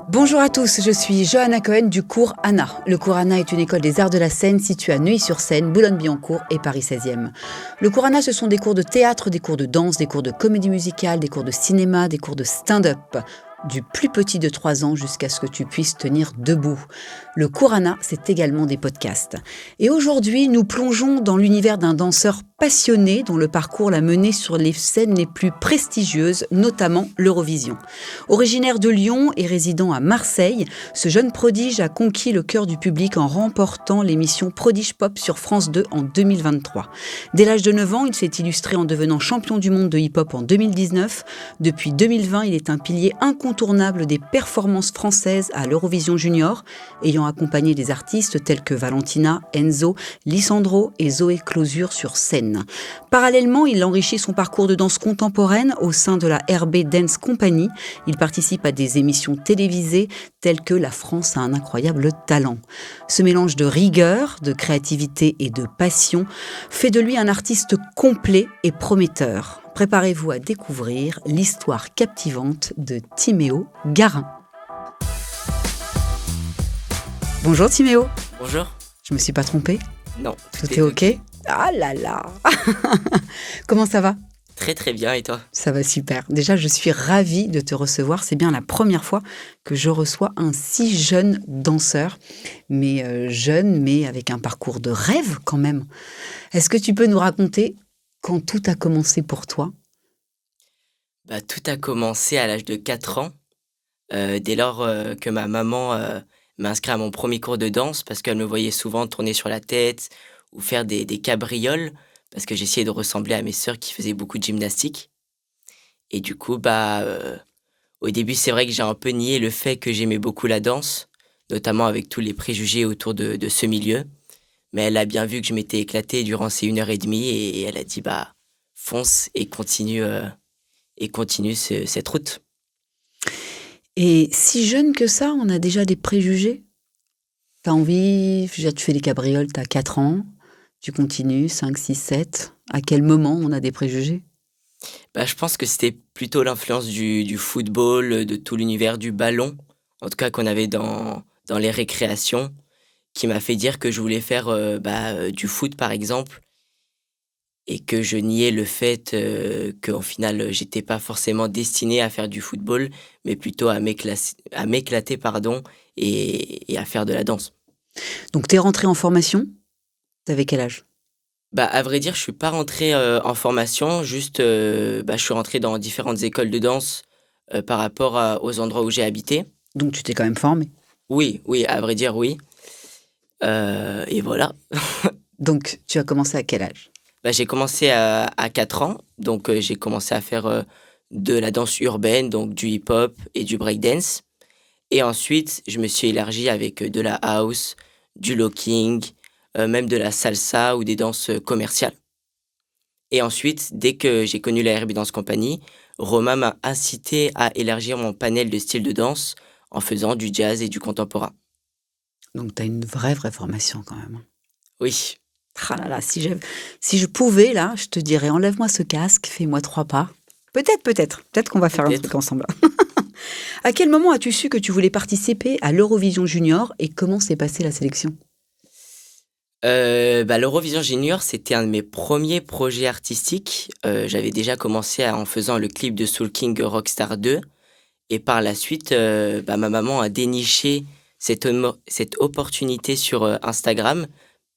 Bonjour à tous, je suis Johanna Cohen du cours ANA. Le cours ANA est une école des arts de la scène située à Neuilly-sur-Seine, Boulogne-Billancourt et Paris 16e. Le cours ANA, ce sont des cours de théâtre, des cours de danse, des cours de comédie musicale, des cours de cinéma, des cours de stand-up. Du plus petit de 3 ans jusqu'à ce que tu puisses tenir debout. Le cours ANA, c'est également des podcasts. Et aujourd'hui, nous plongeons dans l'univers d'un danseur passionné dont le parcours l'a mené sur les scènes les plus prestigieuses, notamment l'Eurovision. Originaire de Lyon et résidant à Marseille, ce jeune prodige a conquis le cœur du public en remportant l'émission Prodige Pop sur France 2 en 2023. Dès l'âge de 9 ans, il s'est illustré en devenant champion du monde de hip-hop en 2019. Depuis 2020, il est un pilier incontournable des performances françaises à l'Eurovision Junior, ayant accompagné des artistes tels que Valentina, Enzo, Lisandro et Zoé Closure sur scène. Parallèlement, il enrichit son parcours de danse contemporaine au sein de la RB Dance Company. Il participe à des émissions télévisées telles que La France a un incroyable talent. Ce mélange de rigueur, de créativité et de passion fait de lui un artiste complet et prometteur. Préparez-vous à découvrir l'histoire captivante de Timéo Garin. Bonjour Timéo. Bonjour. Je me suis pas trompée? Non. Tout est OK? Ah là là. Comment ça va? Très très bien, et toi? Ça va super. Déjà, je suis ravie de te recevoir. C'est bien la première fois que je reçois un si jeune danseur, mais jeune, mais avec un parcours de rêve quand même. Est-ce que tu peux nous raconter quand tout a commencé pour toi? Tout a commencé à l'âge de 4 ans, dès lors que ma maman m'a inscrit à mon premier cours de danse parce qu'elle me voyait souvent tourner sur la tête ou faire des cabrioles parce que j'essayais de ressembler à mes sœurs qui faisaient beaucoup de gymnastique. Et du coup, au début, c'est vrai que j'ai un peu nié le fait que j'aimais beaucoup la danse, notamment avec tous les préjugés autour de ce milieu. Mais elle a bien vu que je m'étais éclaté durant ces 1 heure et demie et elle a dit fonce et continue cette route. Et si jeune que ça, on a déjà des préjugés? T'as envie, déjà tu fais des cabrioles, t'as 4 ans, tu continues, 5, 6, 7. À quel moment on a des préjugés? Je pense que c'était plutôt l'influence du football, de tout l'univers du ballon, en tout cas qu'on avait dans les récréations, qui m'a fait dire que je voulais faire du foot par exemple, et que je niais le fait qu'au final j'étais pas forcément destiné à faire du football, mais plutôt à m'éclater pardon, et à faire de la danse. Donc t'es rentré en formation, t'avais quel âge? À vrai dire, je suis pas rentré en formation, juste je suis rentré dans différentes écoles de danse par rapport aux endroits où j'ai habité. Donc tu t'es quand même formé. Oui, oui, à vrai dire, oui. Et voilà. Donc tu as commencé à quel âge? J'ai commencé à 4 ans, donc j'ai commencé à faire de la danse urbaine, donc du hip-hop et du breakdance. Et ensuite, je me suis élargi avec de la house, du locking, même de la salsa ou des danses commerciales. Et ensuite, dès que j'ai connu la RB Dance Company, Romain m'a incité à élargir mon panel de styles de danse en faisant du jazz et du contemporain. Donc tu as une vraie formation quand même. Oui, Ah là là, si je pouvais, là, je te dirais, enlève-moi ce casque, fais-moi 3 pas. Peut-être qu'on va faire un peut-être. truc ensemble. À quel moment as-tu su que tu voulais participer à l'Eurovision Junior et comment s'est passée la sélection? L'Eurovision Junior, c'était un de mes premiers projets artistiques. J'avais déjà commencé en faisant le clip de Soul King Rockstar 2. Et par la suite, ma maman a déniché cette opportunité sur Instagram,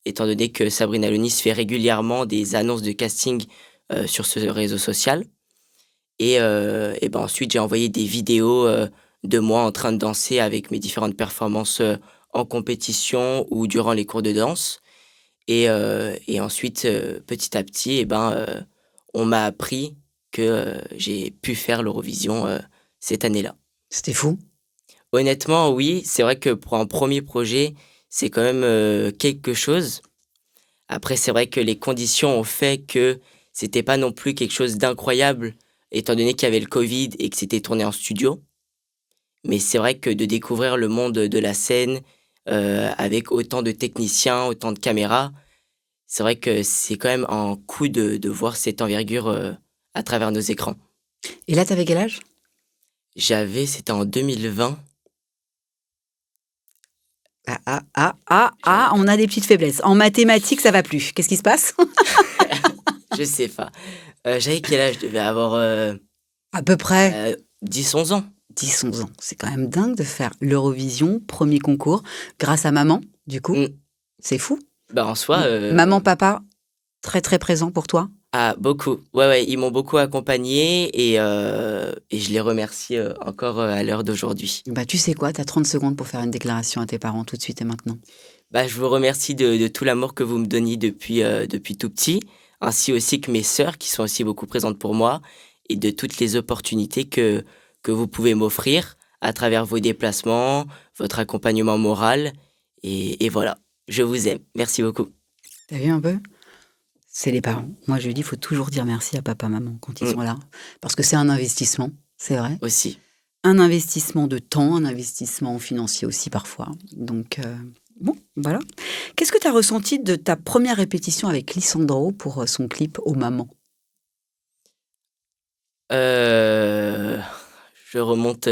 étant donné que Sabrina Lonis fait régulièrement des annonces de casting sur ce réseau social. Ensuite, j'ai envoyé des vidéos de moi en train de danser avec mes différentes performances en compétition ou durant les cours de danse. Et ensuite, petit à petit, on m'a appris que j'ai pu faire l'Eurovision cette année-là. C'était fou. Honnêtement, oui, c'est vrai que pour un premier projet, c'est quand même quelque chose. Après, c'est vrai que les conditions ont fait que c'était pas non plus quelque chose d'incroyable, étant donné qu'il y avait le Covid et que c'était tourné en studio. Mais c'est vrai que de découvrir le monde de la scène, avec autant de techniciens, autant de caméras, c'est vrai que c'est quand même un coup de voir cette envergure à travers nos écrans. Et là, t'avais quel âge? C'était en 2020. On a des petites faiblesses. En mathématiques, ça va plus. Qu'est-ce qui se passe? Je sais pas. J'avais quel âge? Je devais avoir À peu près 10-11 ans. 10-11 ans. C'est quand même dingue de faire l'Eurovision, premier concours, grâce à maman, du coup. Mm. C'est fou. Bah, en soi, Maman, papa, très très présent pour toi. ah, beaucoup. Ouais, ouais, ils m'ont beaucoup accompagné et je les remercie encore à l'heure d'aujourd'hui. Bah, tu sais quoi, tu as 30 secondes pour faire une déclaration à tes parents tout de suite et maintenant. Bah, je vous remercie de tout l'amour que vous me donniez depuis tout petit, ainsi aussi que mes sœurs qui sont aussi beaucoup présentes pour moi et de toutes les opportunités que vous pouvez m'offrir à travers vos déplacements, votre accompagnement moral et voilà. Je vous aime. Merci beaucoup. T'as vu un peu? C'est les parents. Moi, je dis, il faut toujours dire merci à papa, maman quand ils Mm, sont là. Parce que c'est un investissement, c'est vrai. aussi. Un investissement de temps, un investissement financier aussi parfois. Donc, bon, voilà. Qu'est-ce que tu as ressenti de ta première répétition avec Lisandro pour son clip Aux Mamans? Euh, je remonte.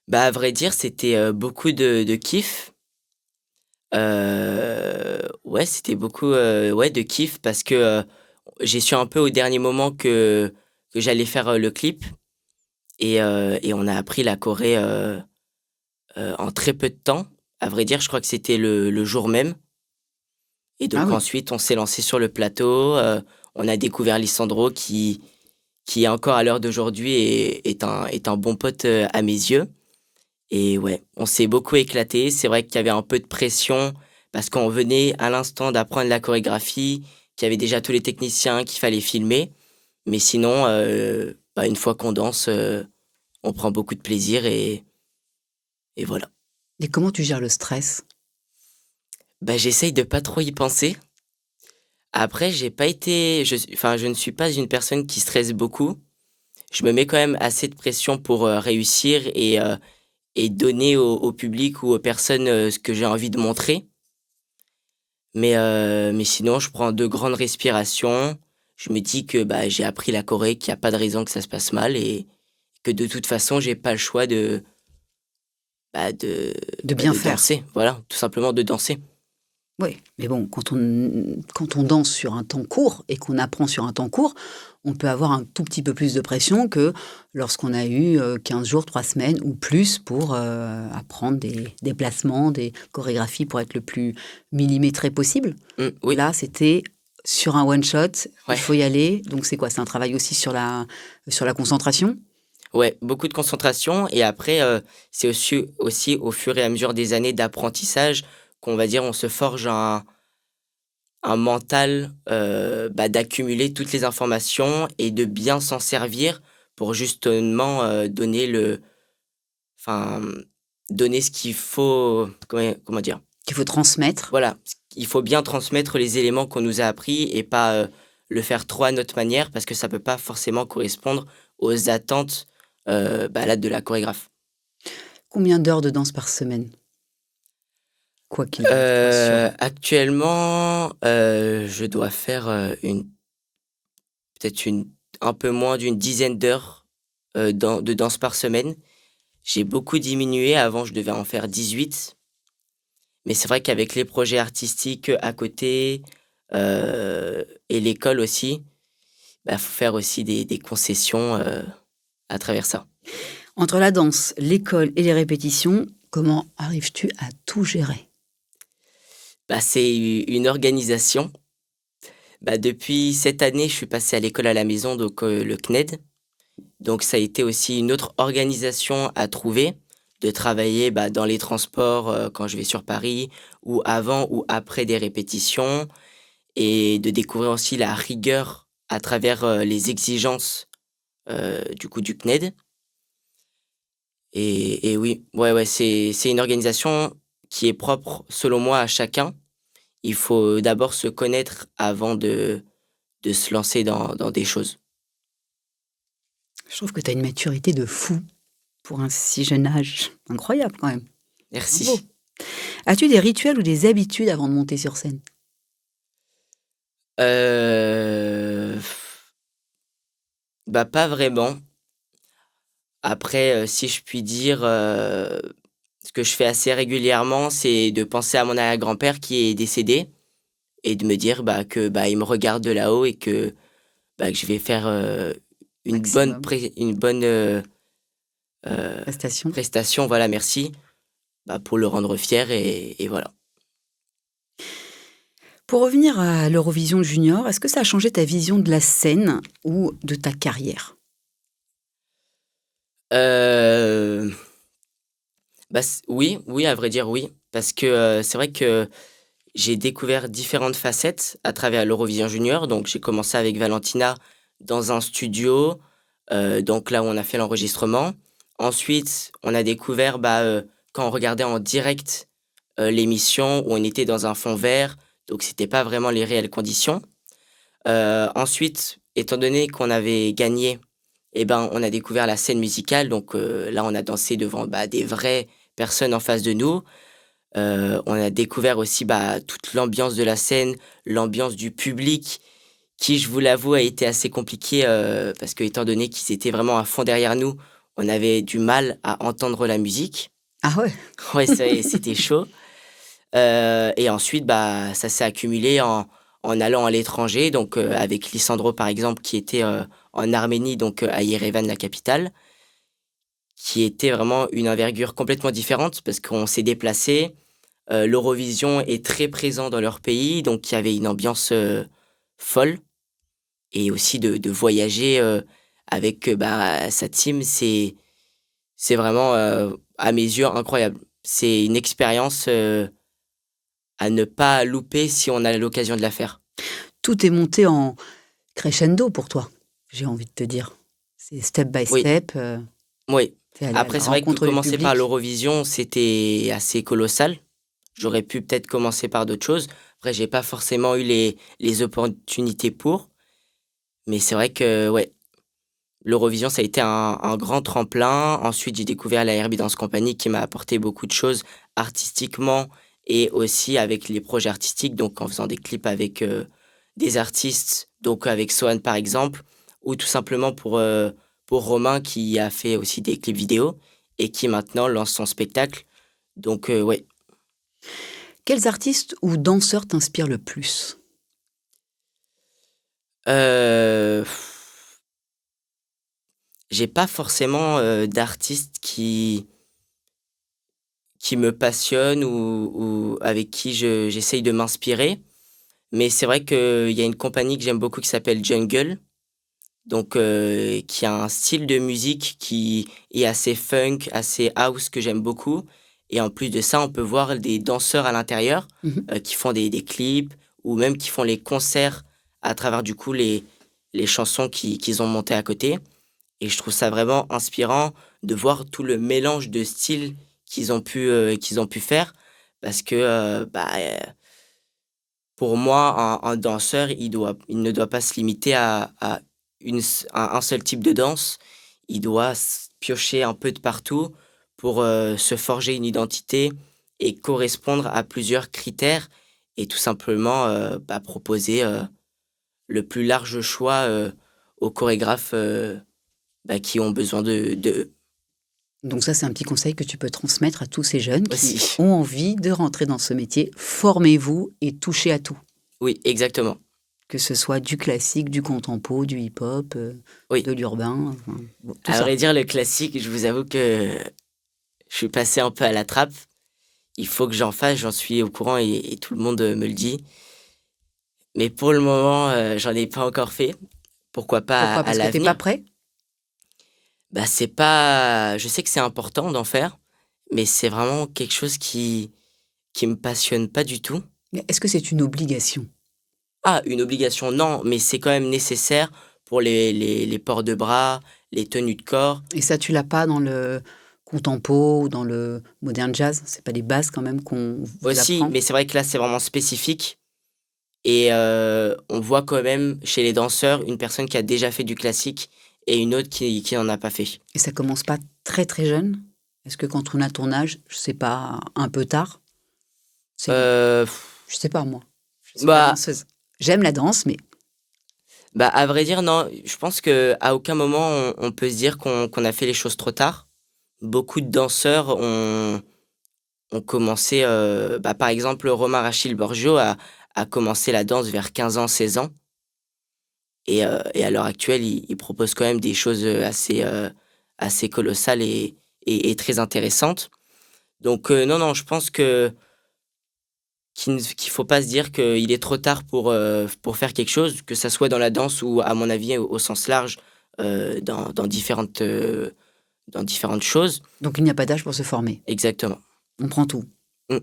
Bah, à vrai dire, c'était beaucoup de kiff. Ouais, c'était beaucoup ouais, de kiff parce que j'ai su un peu au dernier moment que j'allais faire le clip et on a appris la Corée en très peu de temps. À vrai dire, je crois que c'était le jour même. Et Ah donc oui. ensuite, on s'est lancé sur le plateau. On a découvert Lissandro qui encore à l'heure d'aujourd'hui est un bon pote à mes yeux. Et ouais, on s'est beaucoup éclaté. C'est vrai qu'il y avait un peu de pression parce qu'on venait à l'instant d'apprendre la chorégraphie, qu'il y avait déjà tous les techniciens qu'il fallait filmer. Mais sinon, bah, une fois qu'on danse, on prend beaucoup de plaisir et voilà. Et comment tu gères le stress? Bah, j'essaye de pas trop y penser. Après, j'ai pas été, enfin, je ne suis pas une personne qui stresse beaucoup. Je me mets quand même assez de pression pour réussir et donner au public ou aux personnes ce que j'ai envie de montrer. Mais sinon, je prends 2 grandes respirations. Je me dis que, bah, j'ai appris la Corée, qu'il y a pas de raison que ça se passe mal et que de toute façon, j'ai pas le choix bah, De bien de faire. danser. Voilà, tout simplement de danser. Oui, mais bon, quand on danse sur un temps court et qu'on apprend sur un temps court, on peut avoir un tout petit peu plus de pression que lorsqu'on a eu 15 jours, 3 semaines ou plus pour apprendre des déplacements, des chorégraphies pour être le plus millimétré possible. Oui, Là, c'était sur un one-shot, il ouais, faut y aller. Donc c'est quoi? C'est un travail aussi sur la concentration? ouais, beaucoup de concentration et après, c'est aussi au fur et à mesure des années d'apprentissage qu'on va dire, on se forge un mental, bah, d'accumuler toutes les informations et de bien s'en servir pour justement, enfin, donner ce qu'il faut, comment dire? Qu'il faut transmettre. Voilà, il faut bien transmettre les éléments qu'on nous a appris et pas, le faire trop à notre manière parce que ça peut pas forcément correspondre aux attentes, bah, là, de la chorégraphe. Combien d'heures de danse par semaine? Quoi qu'il arrive, quoi, Actuellement, je dois faire, peut-être un peu moins d'une dizaine d'heures, de danse par semaine. J'ai beaucoup diminué, avant je devais en faire 18. Mais c'est vrai qu'avec les projets artistiques à côté, et l'école aussi, bah, faut faire aussi des concessions, à travers ça. Entre la danse, l'école et les répétitions, comment arrives-tu à tout gérer? Bah, c'est une organisation. Bah, depuis cette année, je suis passé à l'école à la maison, donc le CNED. Donc ça a été aussi une autre organisation à trouver, de travailler, bah, dans les transports, quand je vais sur Paris ou avant ou après des répétitions et de découvrir aussi la rigueur à travers, les exigences, du coup du CNED et oui, ouais, ouais, c'est une organisation qui est propre selon moi à chacun. Il faut d'abord se connaître avant de se lancer dans des choses. Je trouve que tu as une maturité de fou pour un si jeune âge. Incroyable quand même. Bravo. Merci. As-tu des rituels ou des habitudes avant de monter sur scène? Heu, bah, pas vraiment. Après, si je puis dire, ce que je fais assez régulièrement, c'est de penser à mon arrière-grand-père qui est décédé et de me dire, il me regarde de là-haut et que je vais faire, Maximum. une bonne, heu, Prestation. prestation, voilà, merci, pour le rendre fier et voilà. Pour revenir à l'Eurovision Junior, est-ce que ça a changé ta vision de la scène ou de ta carrière? Heu, oui, oui, à vrai dire, oui, parce que, c'est vrai que j'ai découvert différentes facettes à travers l'Eurovision Junior. Donc j'ai commencé avec Valentina dans un studio, donc là où on a fait l'enregistrement. Ensuite, on a découvert, quand on regardait en direct, l'émission où on était dans un fond vert, donc c'était pas vraiment les réelles conditions. Ensuite, étant donné qu'on avait gagné, eh ben, on a découvert la scène musicale, donc là on a dansé devant, des vraies personnes en face de nous. On a découvert aussi, toute l'ambiance de la scène, l'ambiance du public qui, je vous l'avoue, a été assez compliqué, parce que étant donné qu'ils étaient vraiment à fond derrière nous, on avait du mal à entendre la musique. Ah ouais? Ouais, c'était chaud, et ensuite, ça s'est accumulé en allant à l'étranger, donc avec Lissandro, par exemple, qui était, en Arménie, donc à Yerevan, la capitale, qui était vraiment une envergure complètement différente parce qu'on s'est déplacé. L'Eurovision est très présent dans leur pays, donc il y avait une ambiance, folle et aussi de voyager, avec, sa team, c'est vraiment, à mes yeux, incroyable. C'est une expérience, à ne pas louper si on a l'occasion de la faire. Tout est monté en crescendo pour toi, j'ai envie de te dire. C'est step by Oui, step, oui. tu allé à Après la c'est vrai que rencontre du commencer par public. l'Eurovision, c'était assez colossal. J'aurais pu peut-être commencer par d'autres choses. Après j'ai pas forcément eu les opportunités pour, mais c'est vrai que, ouais, l'Eurovision, ça a été un grand tremplin. Ensuite, j'ai découvert la RB Dance Company qui m'a apporté beaucoup de choses artistiquement et aussi avec les projets artistiques, donc en faisant des clips avec, des artistes, donc avec Sohan par exemple, ou tout simplement pour Romain qui a fait aussi des clips vidéo et qui maintenant lance son spectacle. Donc ouais. Quels artistes ou danseurs t'inspirent le plus? Heu, j'ai pas forcément, d'artistes qui me passionnent ou avec qui j'essaye de m'inspirer. Mais c'est vrai qu'il y a une compagnie que j'aime beaucoup qui s'appelle Jungle, donc qui a un style de musique qui est assez funk, assez house que j'aime beaucoup et en plus de ça, on peut voir des danseurs à l'intérieur, Mmh. qui font des clips ou même qui font les concerts à travers du coup les chansons qu'ils ont montées à côté et je trouve ça vraiment inspirant de voir tout le mélange de styles qu'ils ont pu faire parce que, pour moi, un danseur, il ne doit pas se limiter à à un seul type de danse. Il doit piocher un peu de partout pour se forger une identité et correspondre à plusieurs critères et tout simplement proposer le plus large choix aux chorégraphes qui ont besoin de Donc ça, c'est un petit conseil que tu peux transmettre à tous ces jeunes qui aussi. ont envie de rentrer dans ce métier. Formez-vous et touchez à tout, Oui, exactement. que ce soit du classique, du contempo, du hip-hop, Oui. de l'urbain, enfin, bon, tout À ça. vrai dire, le classique, je vous avoue que je suis passé un peu à la trappe. Il faut que j'en fasse, j'en suis au courant et tout le monde, me le dit. Mais pour le moment, j'en ai pas encore fait. Pourquoi pas Pourquoi? à Parce que tu pas l'avenir? prêt? C'est pas je sais que c'est important d'en faire, mais c'est vraiment quelque chose qui me passionne pas du tout. Mais est-ce que c'est une obligation? Ah, une obligation, non, mais c'est quand même nécessaire pour les ports de bras, les tenues de corps. Et ça, tu l'as pas dans le contempo ou dans le modern jazz? C'est pas des bases quand même qu'on vous Aussi, apprend? mais c'est vrai que là, c'est vraiment spécifique et on voit quand même chez les danseurs une personne qui a déjà fait du classique et une autre qui n'en a pas fait. Et ça commence pas très, très jeune? Est-ce que quand on a ton âge, je sais pas, un peu tard? C'est Heu, je sais pas moi, je suis pas bah, danseuse. J'aime la danse, mais Bah, à vrai dire, non, je pense qu'à aucun moment on peut se dire qu'on a fait les choses trop tard. Beaucoup de danseurs ont commencé, bah, par exemple, Romain Rachid Borgio a commencé la danse vers 15 ans, 16 ans et à l'heure actuelle, il propose quand même des choses, assez colossales et très intéressantes. Donc non, non, je pense qu'il faut pas se dire qu'il est trop tard pour faire quelque chose, que ça soit dans la danse ou à mon avis au sens large, dans différentes choses. Donc il n'y a pas d'âge pour se former. Exactement. On prend tout. Mmh.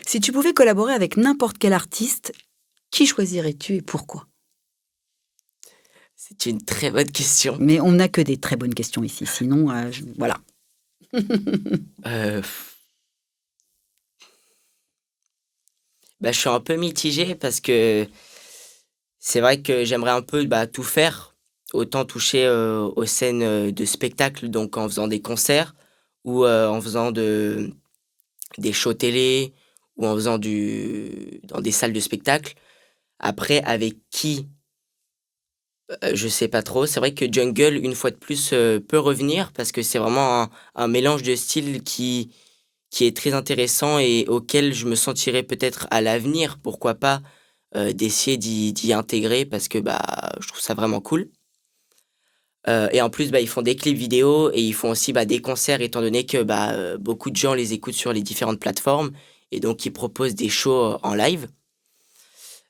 Si tu pouvais collaborer avec n'importe quel artiste, qui choisirais-tu et pourquoi? C'est une très bonne question. Mais on n'a que des très bonnes questions ici, sinon, voilà. Heu, Bah, je suis un peu mitigé parce que c'est vrai que j'aimerais un peu, bah, tout faire. Autant toucher, aux scènes, de spectacle, donc en faisant des concerts ou, en faisant des shows télé ou en faisant dans des salles de spectacle. Après avec qui? Je sais pas trop. C'est vrai que Jungle, une fois de plus, peut revenir parce que c'est vraiment un mélange de styles qui est très intéressant et auquel je me sentirais peut-être à l'avenir, pourquoi pas, d'essayer d'y intégrer parce que, bah, je trouve ça vraiment cool. Et en plus, bah, ils font des clips vidéo et ils font aussi, bah, des concerts étant donné que, bah, beaucoup de gens les écoutent sur les différentes plateformes et donc ils proposent des shows, en live.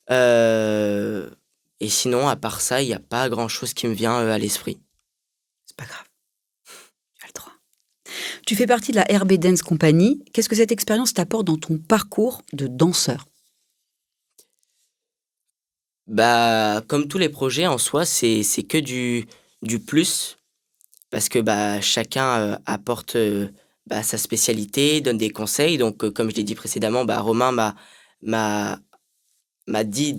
Heu et sinon à part ça, il y a pas grand chose qui me vient, à l'esprit. C'est pas grave, tu as le droit. Tu fais partie de la RB Dance Company. Qu'est-ce que cette expérience t'apporte dans ton parcours de danseur? Bah, comme tous les projets en soi, c'est que du plus parce que, bah, chacun, apporte, bah, sa spécialité, donne des conseils donc comme je l'ai dit précédemment, bah, Romain m'a m'a dit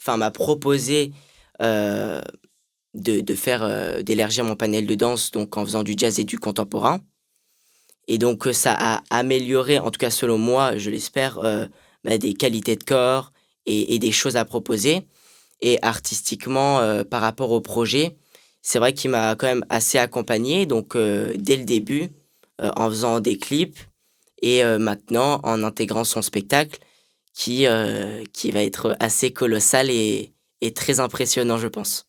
m'a proposé, heu, de faire, d'élargir mon panel de danse donc en faisant du jazz et du contemporain et donc ça a amélioré, en tout cas selon moi, je l'espère, bah, des qualités de corps et des choses à proposer. Et artistiquement, par rapport au projet, c'est vrai qu'il m'a quand même assez accompagné donc dès le début, en faisant des clips et maintenant en intégrant son spectacle qui va être assez colossal et très impressionnant, je pense.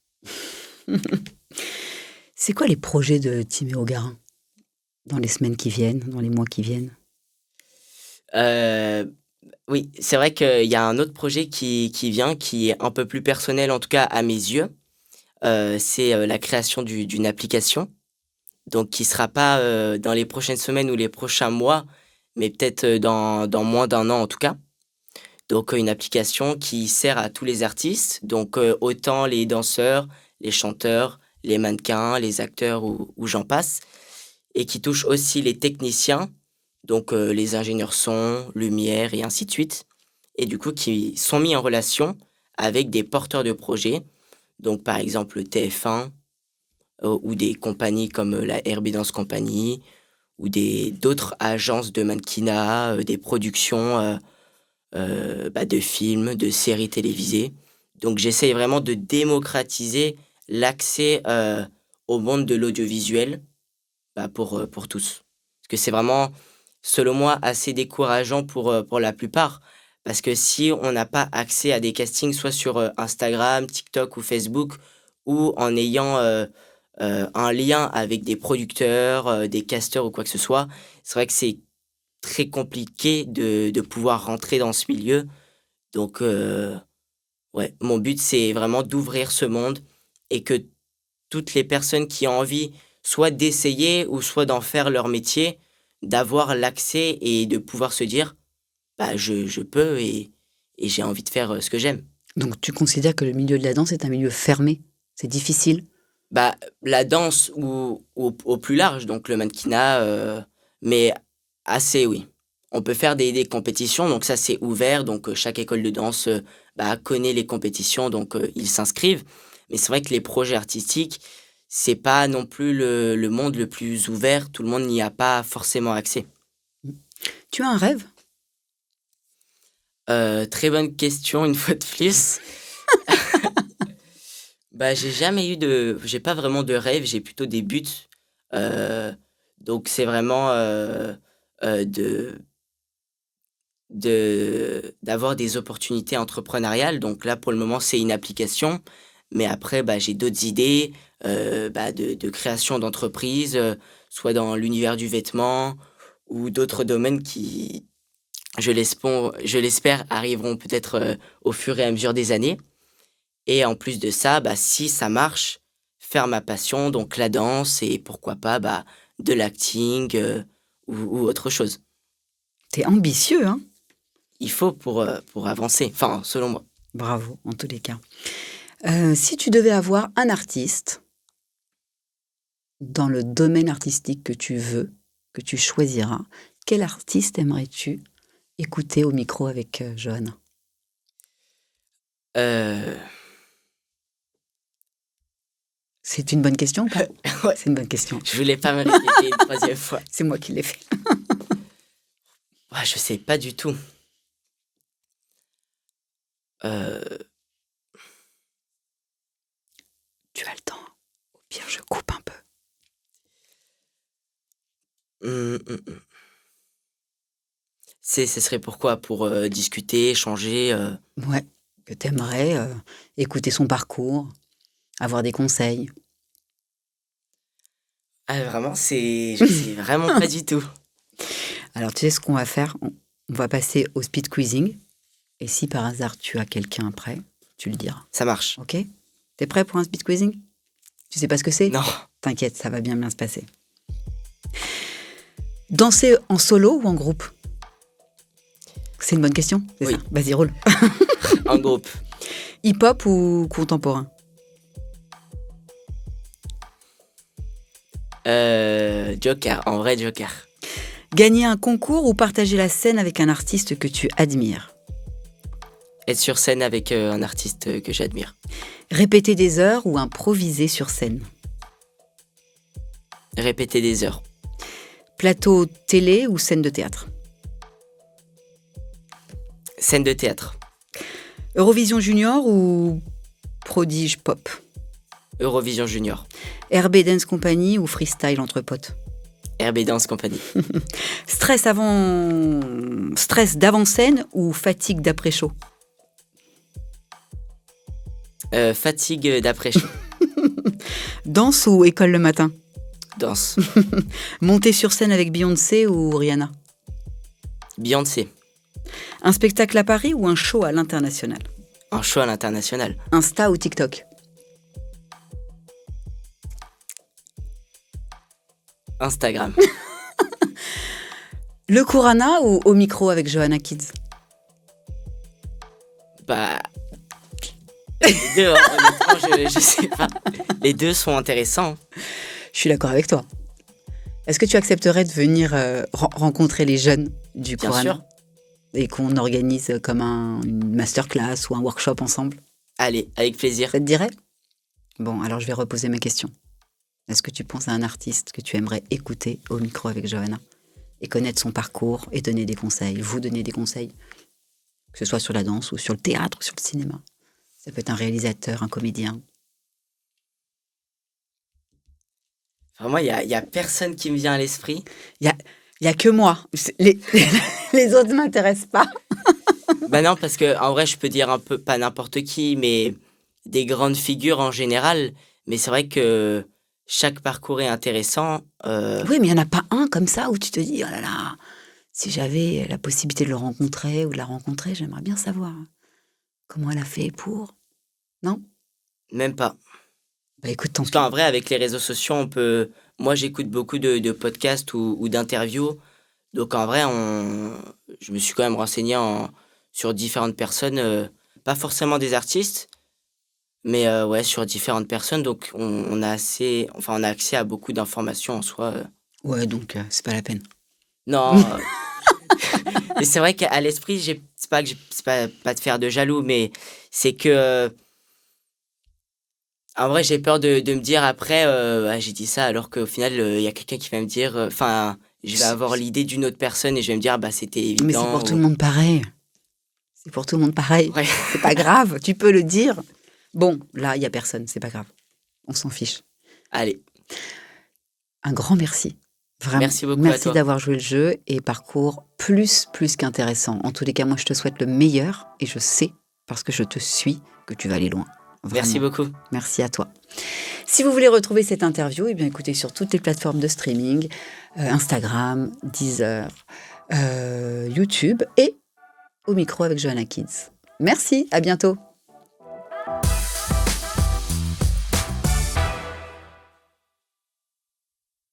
C'est quoi les projets de Timéo Garin dans les semaines qui viennent, dans les mois qui viennent? Heu, oui, c'est vrai qu'il y a un autre projet qui vient, qui est un peu plus personnel, en tout cas à mes yeux. C'est, la création d'une application. Donc qui sera pas, dans les prochaines semaines ou les prochains mois, mais peut-être, dans moins d'un an en tout cas. Donc, une application qui sert à tous les artistes, donc, autant les danseurs, les chanteurs, les mannequins, les acteurs ou j'en passe et qui touche aussi les techniciens, donc, les ingénieurs son, lumière et ainsi de suite et du coup qui sont mis en relation avec des porteurs de projets, donc par exemple TF1, ou des compagnies comme, la RB Dance Company ou des d'autres agences de mannequinat, des productions, bah, de films, de séries télévisées. Donc j'essaye vraiment de démocratiser l'accès, au monde de l'audiovisuel, bah, pour tous. Parce que c'est vraiment, selon moi, assez décourageant pour la plupart. Parce que si on n'a pas accès à des castings, soit sur, Instagram, TikTok ou Facebook, ou en ayant, un lien avec des producteurs, des casteurs ou quoi que ce soit, c'est vrai que c'est très compliqué de pouvoir rentrer dans ce milieu. Donc, ouais, mon but, c'est vraiment d'ouvrir ce monde et que toutes les personnes qui ont envie, soit d'essayer ou soit d'en faire leur métier, d'avoir l'accès et de pouvoir se dire: «Bah, je peux et j'ai envie de faire, ce que j'aime». Donc tu considères que le milieu de la danse est un milieu fermé? C'est difficile? Bah, la danse ou au plus large, donc le mannequinat, mais assez oui. On peut faire des compétitions, donc ça c'est ouvert, donc chaque école de danse, bah, connaît les compétitions, donc ils s'inscrivent. Mais c'est vrai que les projets artistiques, c'est pas non plus le monde le plus ouvert, tout le monde n'y a pas forcément accès. Mmh. Tu as un rêve? Très bonne question une fois de plus. Bah, j'ai pas vraiment de rêve, j'ai plutôt des buts. Heu, donc c'est vraiment, de d'avoir des opportunités entrepreneuriales. Donc là, pour le moment, c'est une application, mais après, bah, j'ai d'autres idées, bah, de création d'entreprise, soit dans l'univers du vêtement ou d'autres domaines qui, je l'espère, arriveront peut-être, au fur et à mesure des années. Et en plus de ça, bah, si ça marche, faire ma passion, donc la danse et pourquoi pas, bah, de l'acting, ou autre chose. T'es ambitieux, hein? Il faut pour avancer, enfin, selon moi. Bravo, en tous les cas. Si tu devais avoir un artiste dans le domaine artistique que tu veux, que tu choisiras, quel artiste aimerais-tu écouter au micro avec Johanna? Heu, C'est une bonne question ou pas? ouais, C'est une bonne question. je voulais pas me répéter une 3e fois. C'est moi qui l'ai fait. Ouais, je sais pas du tout. Heu, Tu as le temps. Au pire, je coupe un peu. mmh. Ce serait pourquoi? Pour, discuter, échanger, Ouais, que tu aimerais écouter son parcours, avoir des conseils. ah vraiment, je sais vraiment pas du tout. Alors, tu sais ce qu'on va faire? On va passer au speed quizzing. Et si par hasard tu as quelqu'un après, tu le diras. Ça marche. Ok? T'es prêt pour un speed quizzing? Tu sais pas ce que c'est? Non, T'inquiète, ça va bien se passer. Danser en solo ou en groupe? C'est une bonne question, c'est oui, ça? Vas-y, roule. en groupe. Hip-hop ou contemporain? Joker, en vrai Joker. Gagner un concours ou partager la scène avec un artiste que tu admires? Être sur scène avec, un artiste, que j'admire. Répéter des heures ou improviser sur scène? Répéter des heures. Plateau télé ou scène de théâtre? Scène de théâtre. Eurovision Junior ou Prodige Pop? Eurovision Junior. RB Dance Company ou freestyle entre potes? RB Dance Company. Stress d'avant-scène ou fatigue d'après-show? Fatigue d'après-show. Danse ou école le matin? Danse. Monter sur scène avec Beyoncé ou Rihanna? Beyoncé. Un spectacle à Paris ou un show à l'international? Un show à l'international. Insta ou TikTok? Instagram. Le Kurana ou au micro avec Johanna Kids? Bah, les deux, hein, honnêtement, je sais pas. Les 2 sont intéressants. Je suis d'accord avec toi. Est-ce que tu accepterais de venir rencontrer les jeunes du Bien Kurana? sûr. Et qu'on organise comme une masterclass ou un workshop ensemble? Allez, avec plaisir. Ça te dirait? Bon, alors je vais reposer ma question. Est-ce que tu penses à un artiste que tu aimerais écouter au micro avec Johanna et connaître son parcours et donner des conseils, vous donner des conseils, que ce soit sur la danse ou sur le théâtre ou sur le cinéma? Ça peut être un réalisateur, un comédien. Vraiment, il y a personne qui me vient à l'esprit. Il y a que moi. Les autres ne m'intéressent pas. Bah non, parce que en vrai, je peux dire un peu, pas n'importe qui, mais des grandes figures en général. Mais c'est vrai que chaque parcours est intéressant. Oui, mais il n'y en a pas un comme ça où tu te dis, oh là là, si j'avais la possibilité de le rencontrer ou de la rencontrer, j'aimerais bien savoir comment elle a fait pour. Non? Même pas. Bah écoute, tant Parce pis. qu'en vrai, avec les réseaux sociaux, on peut. Moi, j'écoute beaucoup de podcasts ou d'interviews. Donc en vrai, je me suis quand même renseigné sur différentes personnes, pas forcément des artistes, mais ouais, sur différentes personnes. Donc on a accès à beaucoup d'informations en soi. Ouais, donc c'est pas la peine. Non, mais c'est vrai qu'à l'esprit, c'est pas de faire de jaloux, mais c'est que, en vrai, j'ai peur de me dire après, «Ah, j'ai dit ça», alors qu'au final, il y a quelqu'un qui va me dire, enfin, je vais avoir l'idée d'une autre personne et je vais me dire: «Bah, c'était Mais c'est évident» pour tout le ou monde pareil. C'est pour tout le monde pareil. ouais, C'est pas grave, tu peux le dire. Bon, là, il n'y a personne, c'est pas grave. On s'en fiche. Allez, Un grand merci. Vraiment, merci beaucoup à merci toi. d'avoir joué le jeu et parcours plus qu'intéressant. En tous les cas, moi, je te souhaite le meilleur et je sais, parce que je te suis, que tu vas aller loin. Merci Vraiment. beaucoup. Merci à toi. Si vous voulez retrouver cette interview, eh bien, écoutez sur toutes les plateformes de streaming, Instagram, Deezer, YouTube et au micro avec Johanna Kids. Merci, à bientôt.